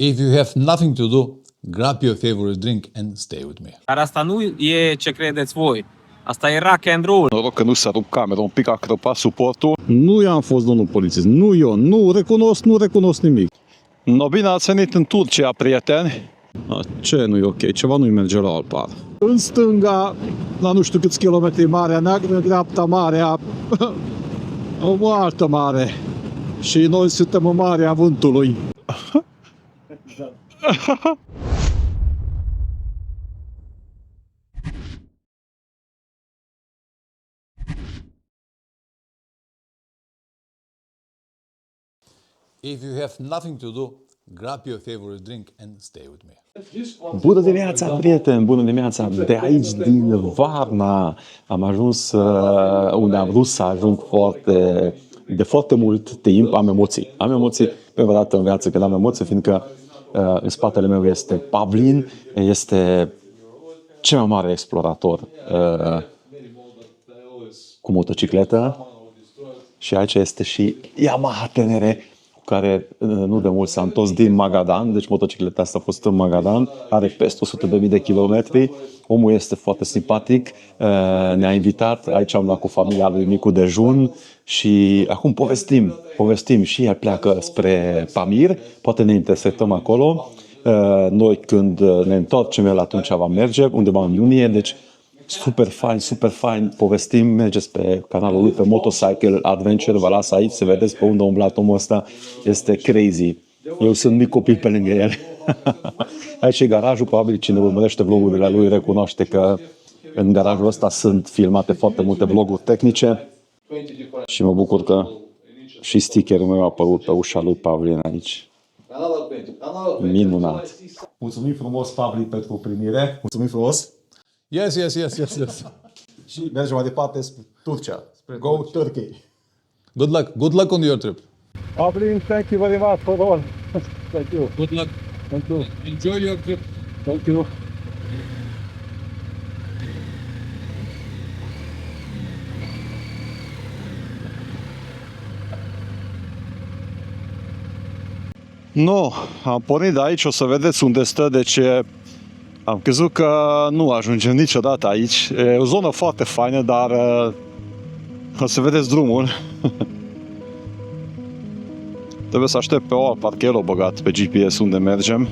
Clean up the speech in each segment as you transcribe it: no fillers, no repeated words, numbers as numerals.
If you have nothing to do, grab your favorite drink and stay with me. Dar asta nu e ce credeți voi. Asta e rock and roll. Noroc că nu s-a rupt camera, un pic a crăpat suportul. Nu i-am fost, domnul polițist, nu eu, nu recunosc nimic. No, bine ați venit în Turcia, prieteni. Ce nu e ok? Ceva nu-i merge la Alpar. În stânga, la nu știu câți kilometri Marea Neagră, în dreapta Marea, o altă mare. Și noi suntem în Marea Vântului. If you have nothing to do, grab your favorite drink and stay with me. Bună dimineața, prieteni! Bună dimineața! De aici, din Varna, am ajuns unde am vrut să ajung de foarte mult timp. Am emoții. Am emoții prima dată în viață când am emoții, fiindcă în spatele meu este Pavlin, este cel mai mare explorator cu motocicletă și aici este și Yamaha TNR, care nu de mult s-a întors din Magadan, deci motocicleta asta a fost în Magadan, are peste 100.000 de kilometri, omul este foarte simpatic, ne-a invitat, aici am luat cu familia lui micu dejun și acum povestim și el pleacă spre Pamir, poate ne intersectăm acolo, noi când ne întoarcem el atunci va merge, undeva în iunie, deci super fain, povestim, mergeți pe canalul lui, pe Motorcycle Adventure, vă las aici să vedeți pe unde a umblat omul ăsta, este crazy. Eu sunt mic copil pe lângă el. Aici e garajul, probabil cine urmărește vlogurile lui recunoaște că în garajul ăsta sunt filmate foarte multe vloguri tehnice și mă bucur că și stickerul meu a apărut pe ușa lui Pavlin aici. Minunat! Mulțumim frumos, Pavlin, pentru primire. Mulțumim frumos! Yes. Și mergem mai departe spre Turcia. Go Turkey. Good luck on your trip. Pavlin, thank you very much for all. Thank you. Good luck. Thank you. Enjoy your trip. Thank you. No, am pornit de aici, o să vedeți unde stă, deci am crezut că nu ajungem niciodată aici. E o zonă foarte faină, dar o să vedeți drumul. Trebuie să aștept pe o parcă el o băgat pe GPS unde mergem.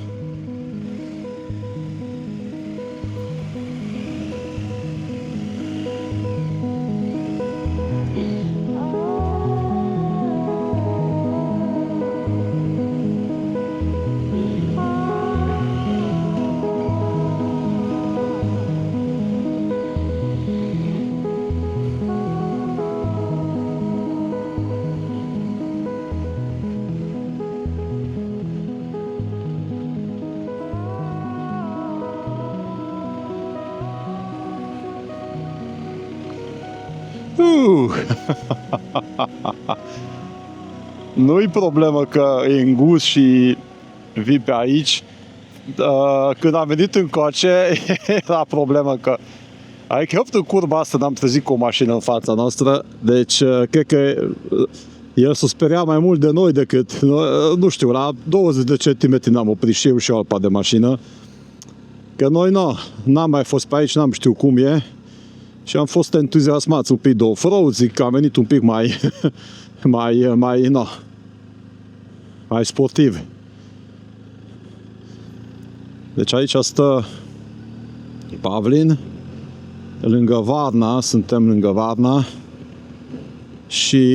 Nu-i problemă că e îngust și vii pe aici. Când am venit încoace, era problemă că adică în curba asta n-am trezit cu o mașină în fața noastră, deci cred că el s-o speria mai mult de noi decât, nu știu, la 20 de centimetri n-am oprit și eu și Alpa de mașină, că noi n-am mai fost pe aici, n-am știu cum e. Și am fost entuziasmați un pic de off-road, zic că am venit un pic mai sportiv. Deci aici stă Pavlin, lângă Varna, suntem lângă Varna și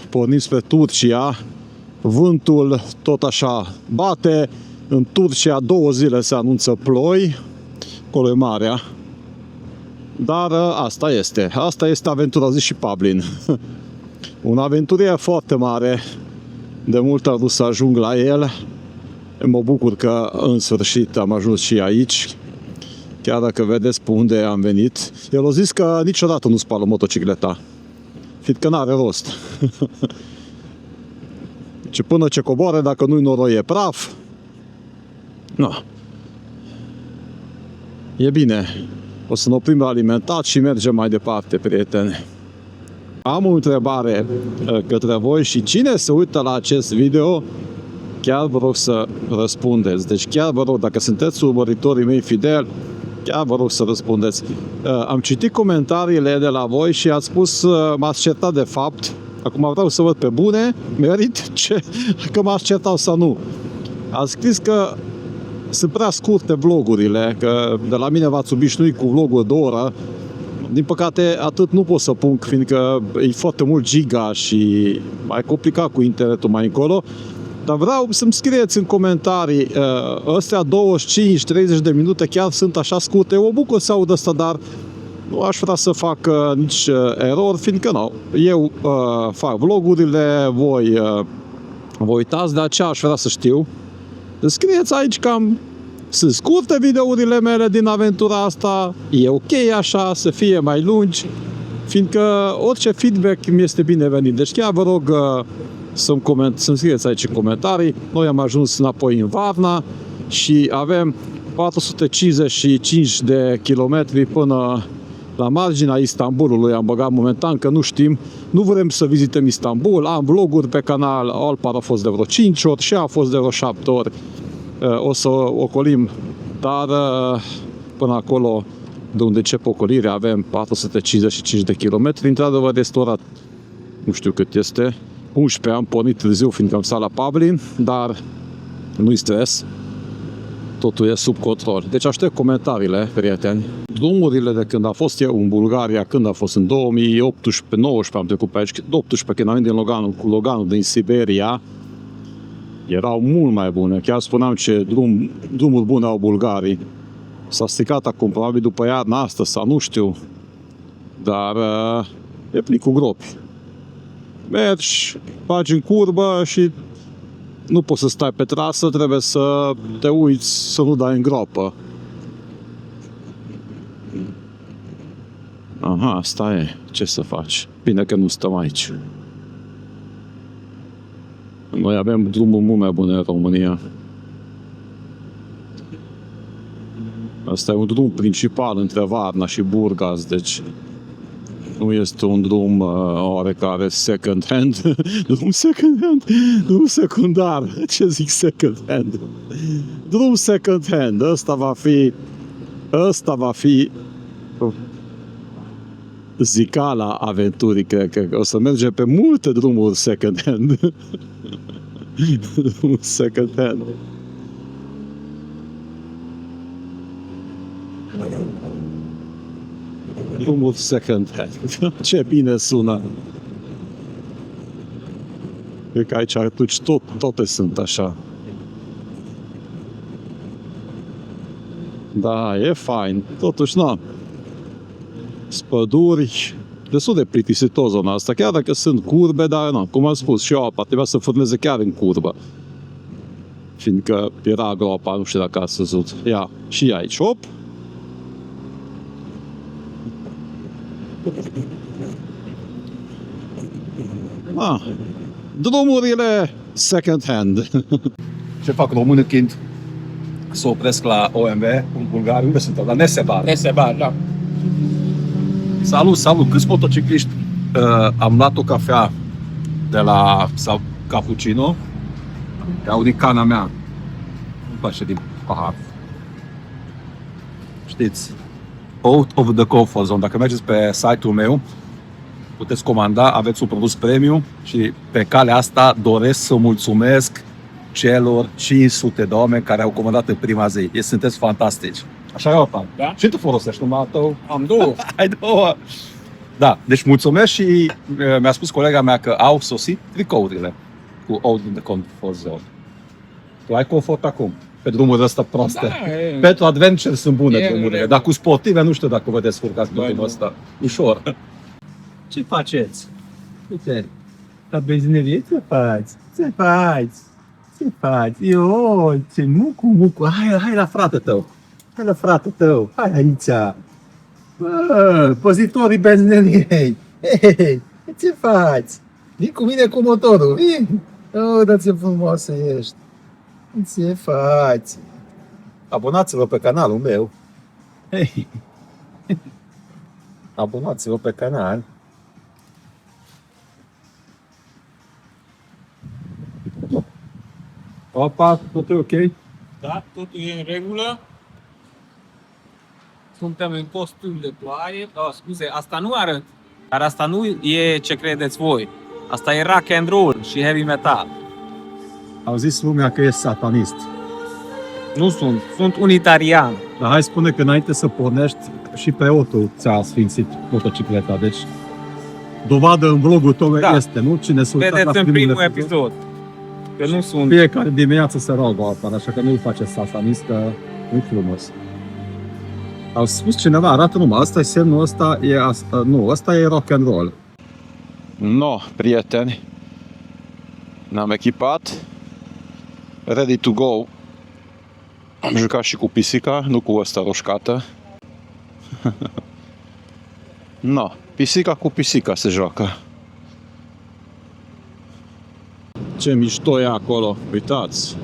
pornim spre Turcia. Vântul tot așa bate, în Turcia 2 zile se anunță ploi, acolo e marea. Dar asta este aventura, a zis și Pavlin. Un aventurier foarte mare, de mult am vrut să ajung la el. Mă bucur că în sfârșit am ajuns și aici, chiar dacă vedeți pe unde am venit. El a zis că niciodată nu spală motocicleta, fiindcă n-are rost. Deci până ce coboare, dacă nu-i noroi e praf. No. E bine. O să ne oprim la alimentat și mergem mai departe, prieteni. Am o întrebare către voi și cine se uită la acest video chiar vă rog să răspundeți. Deci chiar vă rog, dacă sunteți urmăritorii mei fideli, chiar vă rog să răspundeți. Am citit comentariile de la voi și ați spus, m-ați certat de fapt. Acum vreau să văd pe bune, merit că m-ați certat sau nu. Ați scris că sunt prea scurte vlogurile, că de la mine v-ați obișnuit cu vlogul de o oră. Din păcate, atât nu pot să pun, fiindcă e foarte mult giga și mai complicat cu internetul mai încolo. Dar vreau să-mi scrieți în comentarii, ăstea 25-30 de minute chiar sunt așa scurte. Eu mă bucur să aud asta, dar nu aș vrea să fac nici erori, fiindcă nu. Eu fac vlogurile, voi vă uitați, de aceea aș vrea să știu. Scrieți aici cam sunt scurte videourile mele din aventura asta, e ok așa, să fie mai lungi, fiindcă orice feedback mi este binevenit. Deci chiar vă rog să-mi scrieți aici în comentarii. Noi am ajuns înapoi în Varna și avem 455 de kilometri până la marginea Istanbulului. Am băgat momentan că nu știm, nu vrem să vizităm Istanbul. Am vloguri pe canal, Alpar a fost de vreo 5 ori și a fost de vreo 7 ori. O să ocolim, dar până acolo de unde încep ocolirea avem 455 de kilometri. Într-adevăr este ora, nu știu cât este, 11, am pornit târziu fiindcă am stat la Pavlin, dar nu-i stres, totul e sub control. Deci aștept comentariile, prieteni. Drumurile de când a fost eu în Bulgaria, când a fost în 2018-19 am trecut pe aici, 18 când am venit din Loganul din Siberia, erau mult mai bune. Chiar spuneam ce drumuri bune au bulgarii. S-a stricat acum, probabil după iarna asta sau nu știu, dar e plin cu gropi. Mergi, faci în curbă și nu poți să stai pe trasă, trebuie să te uiți să nu dai în gropă. Aha, asta e. Ce să faci? Bine că nu stăm aici. Noi avem drumuri mult mai bune în România. Asta e un drum principal între Varna și Burgas, deci nu este un drum oarecare second hand. Drum second hand, drum secundar. Ce zic second hand? Drum second hand. Ăsta va fi zicala aventurii, cred că o să mergem pe multe drumuri second hand. Drum second hand. Drumul second hand. Ce bine sună. Cred că aici atunci toate sunt așa. Da, e fain. Totuși, na. Spăduri. Destul de plictisitor zona asta. Chiar dacă sunt curbe, dar na, cum am spus și eu, apa trebuia să furneze chiar în curbă. Fiindcă era groapa, nu știu dacă ați văzut. Ia, și aici, hop. Drumurile second hand. Ce fac românii când se opresc la OMV în Bulgaria? Unde sunt? La Nesebar. Nesebar, da. Salut, câți motocicliști? Am luat o cafea de la sau cappuccino. Iau din cana mea. Îmi place din pahar. Știți? Out of the comfort zone. Dacă mergeți pe site-ul meu, puteți comanda, aveți un produs premium și pe calea asta doresc să mulțumesc celor 500 de oameni care au comandat în prima zi. Sunteți fantastici. Așa e, Otan. Da? Și tu folosești numai tău? Am două. Ai două. Da, deci mulțumesc și mi-a spus colega mea că au sosit tricourile cu Out in the Comfort Zone. Tu ai confort acum, pe drumul ăsta proaste. Da, Pentru adventure sunt bune E, drumurile, e, dar cu sportive nu știu dacă vă descurcați pe drumul ăsta. Ușor. Ce faceți? Uite, la benzinerie ce faci? Ce faci? Ce faci? Eu, ce mucu. Hai la frate tău. Hai la frate tău. Hai aici. Bă, pozitorii benzineriei. Hei, ce faci? Vin cu mine cu motorul, vin. Oh, dar ce frumoasă ești. Ce faci? Abonați-vă pe canalul meu. Hei. Abonați-vă pe canal. Opa, totul e ok? Da, totul e în regulă. Suntem în postul de ploaie. Oh, scuze, asta nu arăt. Dar asta nu e ce credeți voi. Asta e rock and roll și heavy metal. Au zis lumea că e satanist. Nu sunt unitarian. Dar hai spune că înainte să pornești și preotul ți-a sfințit motocicleta, deci dovadă în vlogul tău este, nu? Cine s-a uitat Vedeți la în primul episod, episod. Că nu sunt... fiecare dimineață se roagă asta, așa că nu-i face satanist, că nu-i frumos. Au spus cineva, arată numai, asta e semnul, ăsta e, ăsta e rock and roll. No, prieteni, ne-am echipat, ready to go. Am jucat și cu pisica, nu cu ăsta roșcată. No, pisica cu pisica se joacă. Ce mișto e acolo, uitați.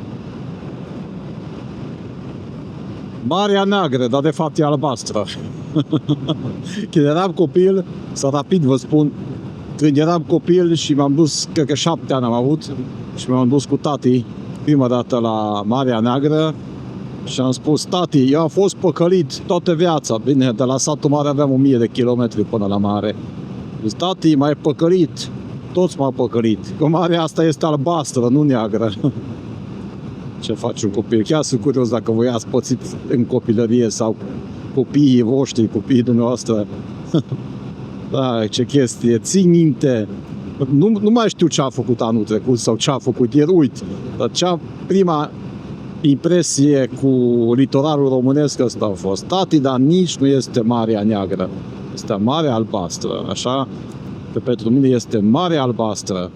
Marea Neagră, dar de fapt e albastră. Când eram copil, să rapid vă spun, când eram copil și m-am dus, cred că 7 ani am avut, și m-am dus cu tati prima dată la Marea Neagră și am spus, tati, eu am fost păcălit toată viața. Bine, de la satul mare aveam 1000 de kilometri până la mare. Deci, tati, m-ai păcălit, toți m-au păcălit. Că marea asta este albastră, nu neagră. Ce faci un copil? Chiar sunt curios dacă voi ați pățit în copilărie sau copiii voștri, copiii dumneavoastră. Da, ce chestie, țin minte. Nu mai știu ce a făcut anul trecut sau ce a făcut ieri, uite. Dar prima impresie cu litoralul românesc ăsta a fost. Tati, dar nici nu este Marea Neagră. Este Marea Albastră, așa? Că pentru mine este Marea Albastră.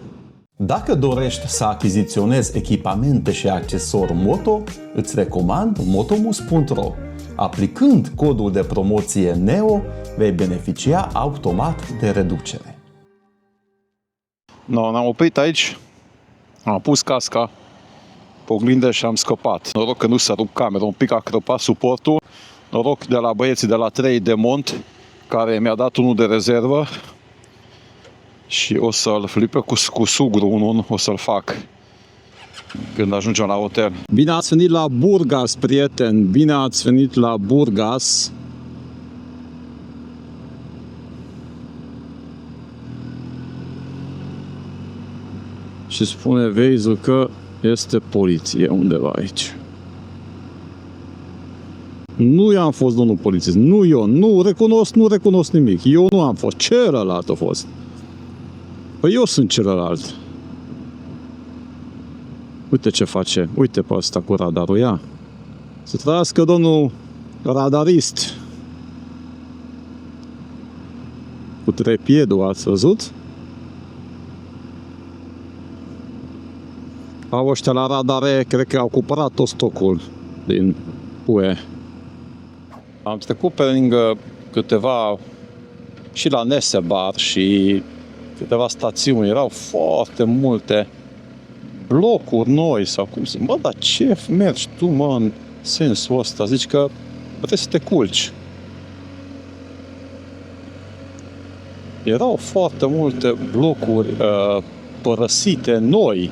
Dacă dorești să achiziționezi echipamente și accesori moto, îți recomand motomus.ro. Aplicând codul de promoție NEO, vei beneficia automat de reducere. No, ne-am oprit aici, am pus casca pe oglindă și am scăpat. Noroc că nu s-a rupt camera, un pic a crăpat suportul. Noroc de la băieții de la 3 de Mont, care mi-a dat unul de rezervă. Și o să-l flipe cu sugru unul, o să-l fac când ajungem la hotel. Bine ați venit la Burgas, prieteni! Bine ați venit la Burgas! Și spune Waze-ul că este poliție undeva aici. Nu eu am fost domnul polițist, nu eu, nu recunosc nimic. Eu nu am fost, celălalt a fost. Păi eu sunt celălalt. Uite ce face, uite pe ăsta cu radarul, ia. Să trăiască domnul radarist. Cu trepiedul, ați văzut? Au ăștia la radare, cred că au cumpărat tot stocul din UE. Am trecut pe lângă câteva, și la Nesebar și câteva stațiuni, erau foarte multe blocuri noi sau cum să... Bă, dar ce mergi tu, mă, în sensul ăsta? Zici că trebuie să te culci. Erau foarte multe blocuri părăsite, noi,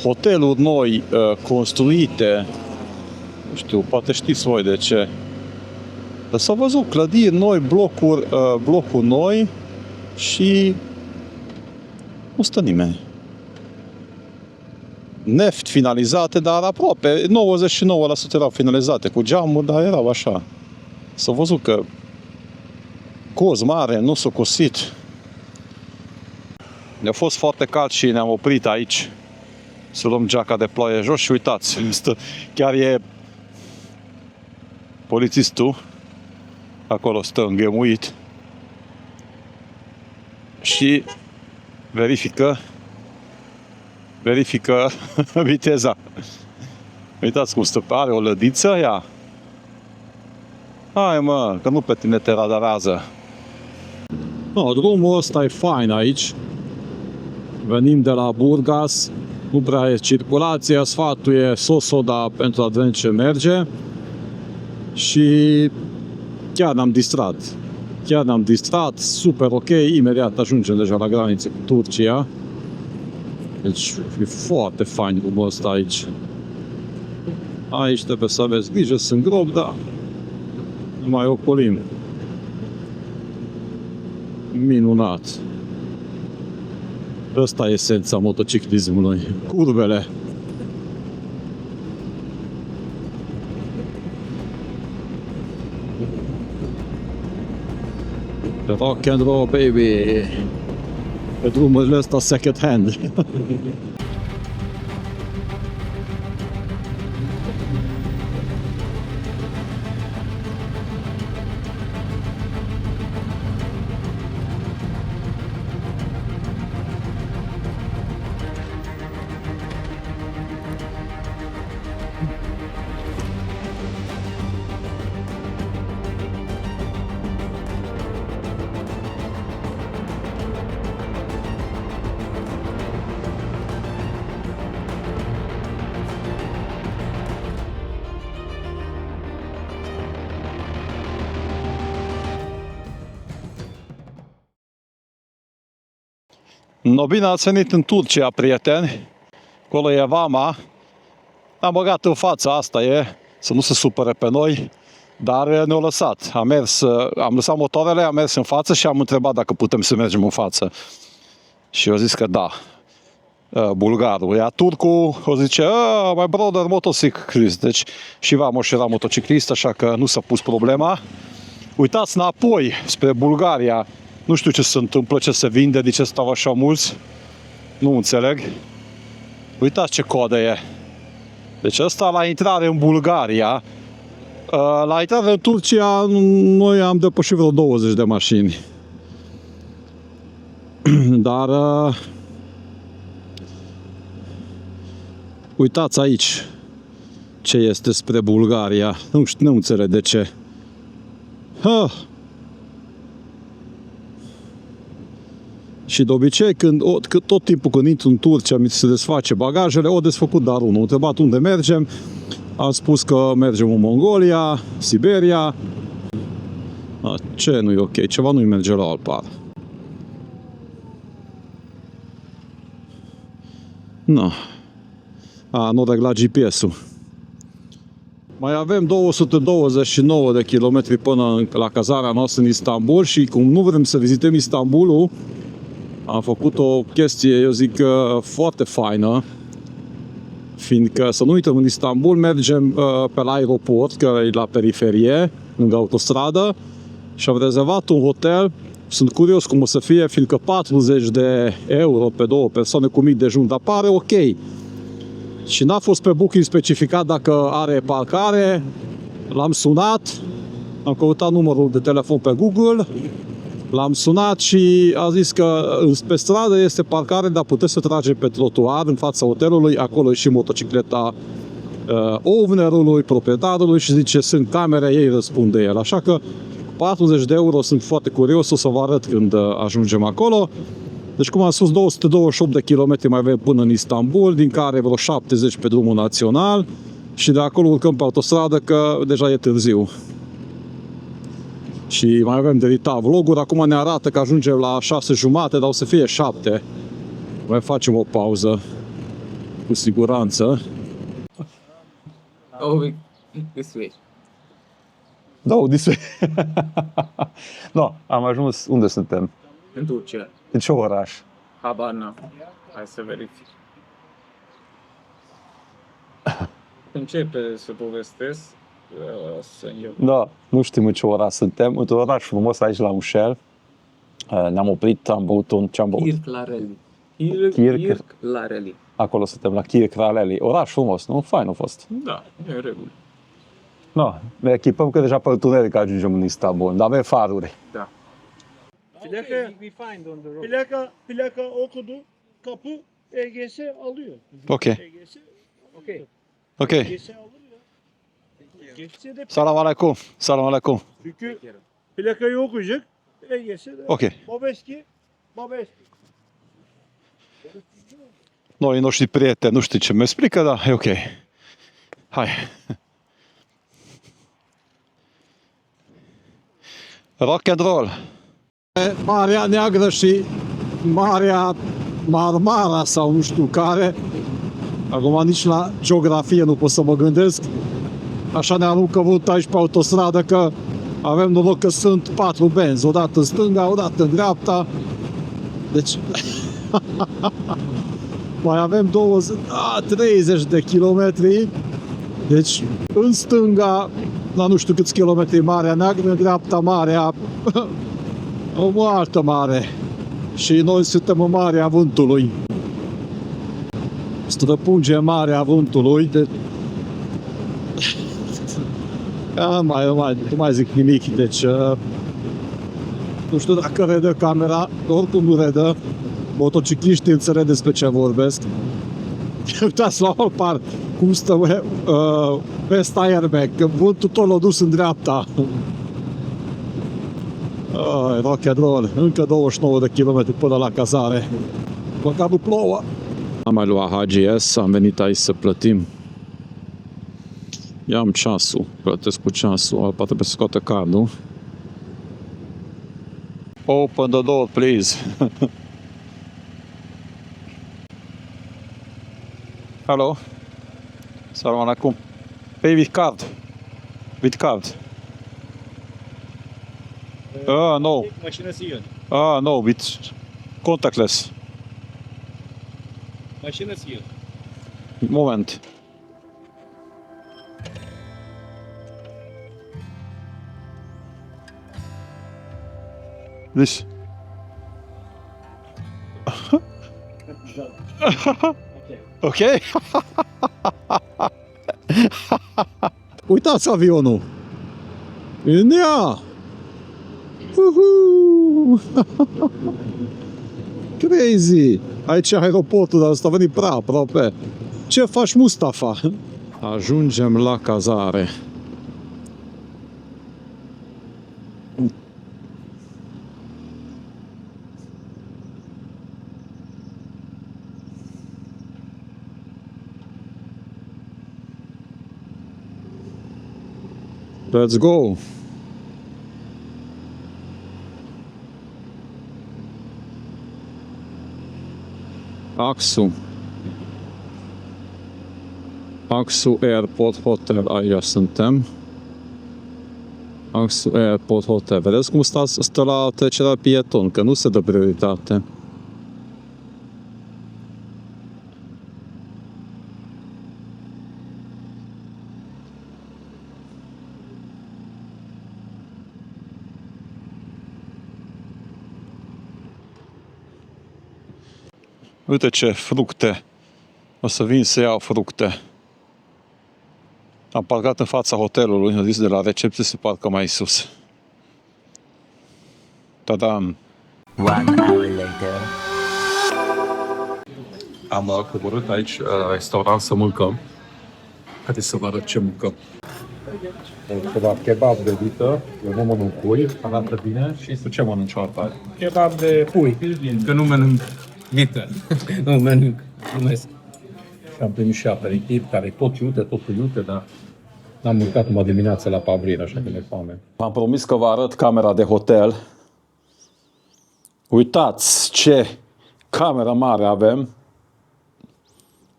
hoteluri noi, construite. Nu știu, poate știți voi de ce. Dar s-au văzut clădiri noi, blocuri noi și nu stă nimeni. Neft finalizate, dar aproape 99% erau finalizate cu geamuri, dar erau așa. S-a văzut că coz mare, nu s-a cosit. Ne-a fost foarte cald și ne-am oprit aici să luăm geaca de ploaie jos și uitați, chiar e polițistul, acolo stă înghemuit și verifică viteza. Uitați cum stă, are o lădiță, ia. Hai mă, că nu pe tine te radarează. No, drumul ăsta e fain aici. Venim de la Burgas, nu prea e circulație, asfaltul e soso, dar pentru a vedea ce merge. Și chiar ne-am distrat, super ok, imediat ajungem deja la graniță cu Turcia. Deci e foarte fain drumul ăsta aici. Aici trebuie să aveți grijă, sunt gropi, dar nu mai ocolim. Minunat! Ăsta e esența motociclismului. Curvele. Rock and roll, baby! Pe drumurile astea second hand. No, bine ați venit în Turcia, prieteni. Acolo e vama. Am băgat în fața, asta e, să nu se supere pe noi, dar ne-au lăsat. Am lăsat motoarele, am mers în față și am întrebat dacă putem să mergem în față. Și eu zis că da. Bulgarul. Iar turcul o zice, my brother motocyclist. Deci și Vamos era motociclist, așa că nu s-a pus problema. Uitați înapoi spre Bulgaria. Nu știu ce se întâmplă, ce se vinde, de ce stau așa mulți. Nu înțeleg. Uitați ce codă e. Deci ăsta la intrare în Bulgaria. La intrare în Turcia noi am depășit vreo 20 de mașini. Dar uitați aici ce este spre Bulgaria. Nu înțeleg de ce. Și de obicei, tot timpul când intru în Turcia, mi se desface bagajele, o desfăcut dar unul. Am întrebat unde mergem, am spus că mergem în Mongolia, Siberia. Ce nu e ok? Ceva nu-i merge la alpar. Nu regla GPS-ul. Mai avem 229 de kilometri până la cazarea noastră în Istanbul și cum nu vrem să vizităm Istanbulul, am făcut o chestie, eu zic, foarte faină, fiindcă, să nu uităm, în Istanbul mergem pe la aeroport, care e la periferie, lângă autostradă, și am rezervat un hotel. Sunt curios cum o să fie, fiindcă 40 de euro pe două persoane cu mic dejun, dar pare ok. Și n-a fost pe Booking specificat dacă are parcare. L-am sunat, am căutat numărul de telefon pe Google, l-am sunat și a zis că pe stradă este parcare, dar puteți să trage pe trotuar în fața hotelului, acolo e și motocicleta ownerului, proprietarului și zice sunt camere, ei răspunde el. Așa că 40 de euro, sunt foarte curios, o să vă arăt când ajungem acolo. Deci, cum am spus, 228 de kilometri mai avem până în Istanbul, din care vreo 70 pe drumul național și de acolo urcăm pe autostradă, că deja e târziu. Și mai avem de editat vloguri. Acum ne arată că ajungem la 6:30, dar o să fie 7. Mai facem o pauză, cu siguranță. Oh, this way. No, this way. No, am ajuns, unde suntem? În Turcia. În ce oraș? Habar n-am. Hai să verific. Începe să povestesc. Da, nu știm în ce oraș suntem. Într-un oraș frumos aici la Ușel. Ne-am oprit, am băut ce am băut? Kirklareli. Kirklareli. Acolo suntem, la Kirklareli. Oraș frumos, nu? Fain a fost. Da, e în regulă. No, ne echipăm că deja pe întuneric ajungem în Istanbul, dar avem faruri. Da. Plaka okudu, kapı EGS alıyor. Ok. EGS, okey. Ok. EGS alır ya. GS'de Salam alaikum. Salam alaikum. çünkü plakayı okuyacak, EGS'de. Ok. Babeski. Noi noștri prieteni, nu știu ce mi explică, dar e ok. Hai. Rock and roll. Marea Neagră și Marea Marmara sau nu știu care Acum nici la geografie nu pot să mă gândesc. Așa ne aruncă vânt aici pe autostradă că avem noroc că sunt 4 benzi, o dată în stânga, o dată în dreapta. Deci mai avem 30 de kilometri. Deci în stânga, la nu știu câți kilometri Marea Neagră, în dreapta Marea, o altă mare. Și noi suntem în Marea Vântului. Străpunge Marea Vântului. Nu mai zic nimic, deci nu știu dacă redă camera, oricum nu redă. Motocicliștii înțeleg despre ce vorbesc. Uitați la Alpar cum stă best airbag, că vântul tot l-a dus în dreapta. Rock and roll, încă 29 de km până la cazare. Măcar nu plouă. Am mai luat HGS, am venit aici să plătim. Ia-mi ceasul, plătesc cu ceasul, Alpa trebuie să scoată cardul. Open the door, please. Hello. Salam alaikum. Pay with card. With card. No. Mașină Sion. No, with contactless. Mașină Sion. Moment. This. Ok? Uitați avionul! În ea! Crazy! Aici e aeroportul, dar ăsta a venit prea aproape. Ce faci, Mustafa? Ajungem la cazare. Let's go! Aksu Airport Hotel, aici suntem. Aksu Airport Hotel. Vedeți cum stă la trecerea pieton, că nu se dă prioritate. Uite ce fructe. O să vin să iau fructe. Am parcat în fața hotelului, am zis de la recepție se parcă mai sus. Tadam! 1 hour later. Am coborât aici la restaurant să mâncăm. Haideți să vă arăt ce mâncăm. Ceva kebab de vită, eu nu mănânc pui, arată bine. Și tu ce mănânci, Alpa? Kebab de pui. Că nu mănânc vită. Nu mănânc. Glumesc. Și am primit și aperitiv, care e tot iute, dar n-am mâncat numai dimineața la Pavlin, așa că mi-e foame. V-am promis că vă arăt camera de hotel. Uitați ce cameră mare avem.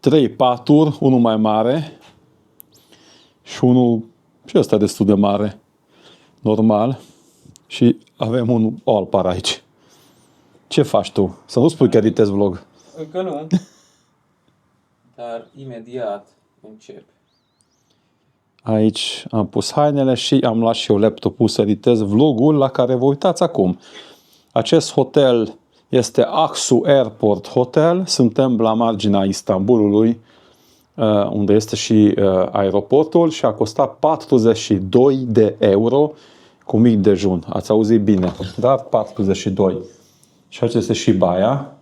3 paturi, unul mai mare și unul și ăsta destul de mare, normal. Și avem un Alpar aici. Ce faci tu? Să nu spui că editezi vlog. Încă nu. Dar imediat încep. Aici am pus hainele și am luat și eu laptopul să editez vlogul la care vă uitați acum. Acest hotel este Aksu Airport Hotel. Suntem la marginea Istanbulului, unde este și aeroportul și a costat 42 de euro cu mic dejun. Ați auzit bine, da? 42. Și acesta este și baia.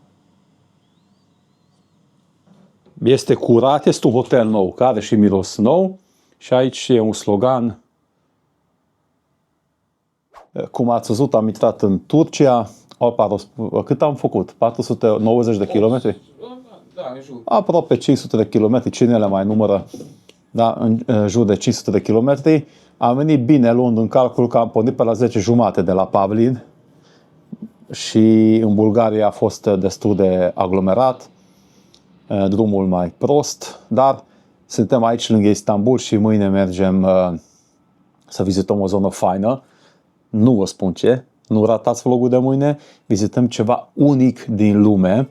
Este curat, este un hotel nou, care are și miros nou. Și aici e un slogan. Cum ați văzut, am intrat în Turcia. Cât am făcut? 490 de kilometri? Da, în jur. Aproape 500 de kilometri. Cine le mai numără? Da, în jur de 500 de kilometri. Am venit bine luând în calcul că am pornit pe la 10:30 de la Pavlin. Și în Bulgaria a fost destul de aglomerat. drumul mai prost, dar suntem aici lângă Istanbul și mâine mergem să vizităm o zonă faină. Nu vă spun ce, nu ratați vlogul de mâine, vizităm ceva unic din lume,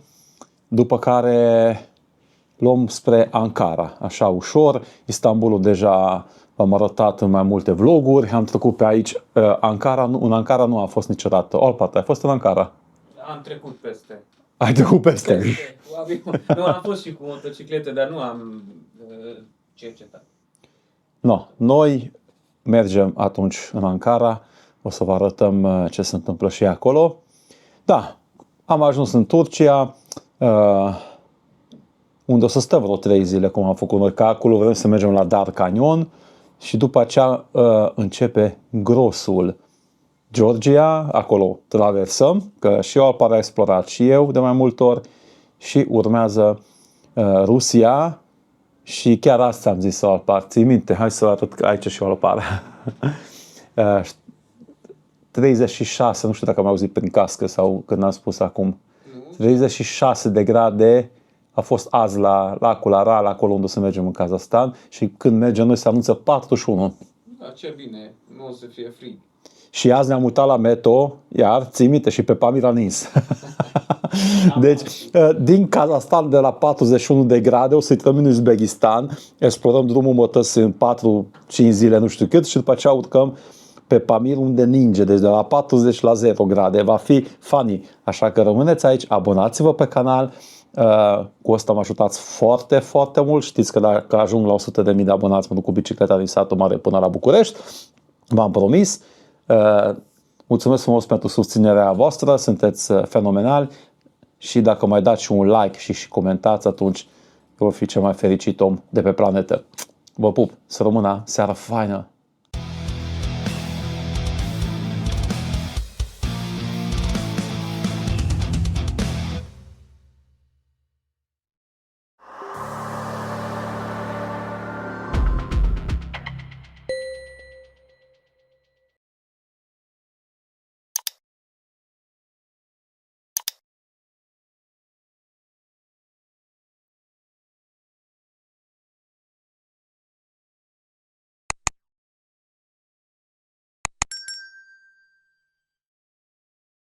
după care luăm spre Ankara, așa ușor. Istanbulul deja v-am arătat în mai multe vloguri, am trecut pe aici. În Ankara nu am fost niciodată. Olpat, ai fost în Ankara? Am trecut peste. Ai trecut peste. Nu, am fost și cu motociclete, dar nu am cercetat. No, noi mergem atunci în Ankara, o să vă arătăm ce se întâmplă și acolo. Da, am ajuns în Turcia, unde o să stăm vreo 3 zile, cum am făcut noi calculul, vrem să mergem la Dar Canyon și după aceea începe grosul. Georgia, acolo traversăm, că și eu Alpar a explorat și eu de mai multe ori, și urmează Rusia și chiar asta am zis să Alpar. Ții minte? Hai să arăt aici și Alpar. 36, nu știu dacă am auzit prin cască sau când am spus acum. 36 de grade a fost azi la lacul Aral, acolo unde o să mergem în Kazahstan, și când mergem noi se anunță 41. Da, ce bine, nu o să fie frig. Și azi ne-am mutat la Meto, iar ții minte, și pe Pamir a nins. Deci, din Kazahstan de la 41 de grade o să intrăm în Uzbekistan, explorăm drumul mătăs în 4-5 zile, nu știu cât, și după aceea urcăm pe Pamir unde ninge, deci de la 40 la 0 grade. Va fi funny, așa că rămâneți aici, abonați-vă pe canal, cu asta mă ajutați foarte, foarte mult. Știți că dacă ajung la 100.000 de abonați, mă duc cu bicicleta din Satul Mare până la București, v-am promis. Mulțumesc frumos pentru susținerea voastră, sunteți fenomenali, și dacă mai dați și un like și comentați, atunci voi fi cel mai fericit om de pe planetă. Vă pup, să rămână seara faină!